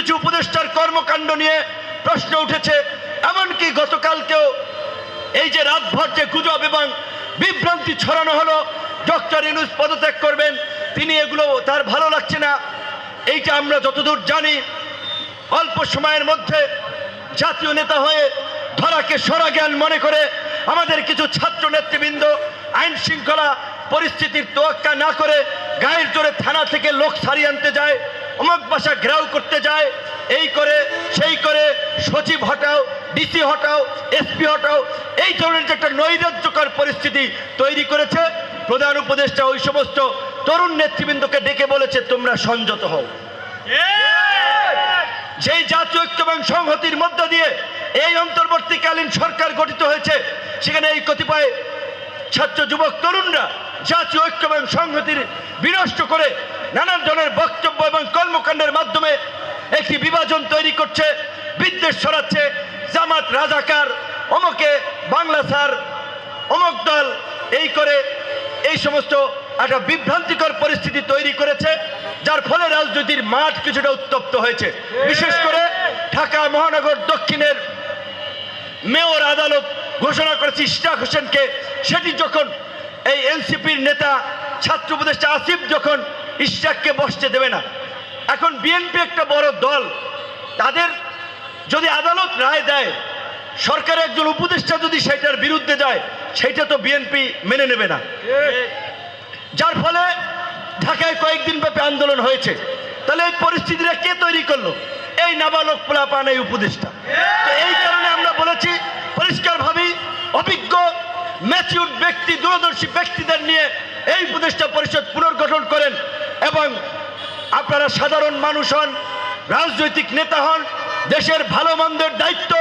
কিছু উপদেষ্টার কর্মকাণ্ড নিয়ে প্রশ্ন উঠেছে। এমনকি গতকালকেও এই যে রাতভর যে গুজব এবং বিভ্রান্তি ছড়ানো হলো ডক্টর ইউনূস পদত্যাগ করবেন, তিনি এগুলো তার ভালো লাগছে না। এইটা আমরা যতদূর জানি অল্প সময়ের মধ্যে জাতীয় নেতা হয়ে ধরাকে সরা জ্ঞান মনে করে আমাদের কিছু ছাত্র নেতৃবৃন্দ আইন শৃঙ্খলা পরিস্থিতির তোয়াক্কা না করে গায়ের জোরে থানা থেকে লোক সারিয়ে আনতে যায়, অমুক বাসা ঘেরাও করতে যায়, এই করে সেই করে সচিব হটাও, ডিসি হটাও, এসপি হটাও, এই ধরনের যে একটা নৈরাজ্যকর পরিস্থিতি তৈরি করেছে। প্রধান উপদেষ্টা ওই সমস্ত তরুণ নেতৃবৃন্দকে ডেকে বলেছে, তোমরা সংযত হও। যেই জাতীয় ঐক্য এবং সংহতির মধ্য দিয়ে এই অন্তর্বর্তীকালীন সরকার গঠিত হয়েছে, সেখানে এই কতিপয় ছাত্র যুবক তরুণরা জাতীয় ঐক্য এবং সংহতির বিনষ্ট করে নানান ধরনের বক্তব্য এবং কর্মকাণ্ডের মাধ্যমে একটি বিভাজন তৈরি করছে, বিদ্বেষ ছড়াচ্ছে। জামাত রাজাকার, অমকে বাংলা স্যার, অমক দল, এই করে এই সমস্ত একটা বিভ্রান্তিকর পরিস্থিতি তৈরি করেছে, যার ফলে রাজনীতির মাঠ কিছুটা উত্তপ্ত হয়েছে। বিশেষ করে ঢাকা মহানগর দক্ষিণের মেয়র আদালত ঘোষণা করেছে ইশতিয়াক হোসেনকে। সেটি যখন এই এনসিপির নেতা ছাত্র উপদেষ্টা আসিফ যখন ইশতিয়াককে বসতে দেবে না, এখন বিএনপি একটা বড় দল, তাদের যদি আদালত রায় দেয়, সরকারের একজন উপদেষ্টা যদি সেটার বিরুদ্ধে যায়, সেটা তো বিএনপি মেনে নেবে না। যার ফলে ঢাকায় কয়েকদিন ব্যাপী আন্দোলন হয়েছে। তাহলে এই পরিস্থিতিটা কে তৈরি করলো? এই নাবালক পোলাপান, এই উপদেষ্টা। তো এই কারণে আমরা বলেছি পরিষ্কারভাবেই অভিজ্ঞ ম্যাচিউরড ব্যক্তি, দূরদর্শী ব্যক্তিদের নিয়ে এই উপদেষ্টা পরিষদ পুনর্গঠন করেন এবং আপনারা সাধারণ মানুষ হন, রাজনৈতিক নেতা হন, দেশের ভালো মন্দের দায়িত্ব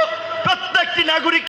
প্রত্যেকটি নাগরিক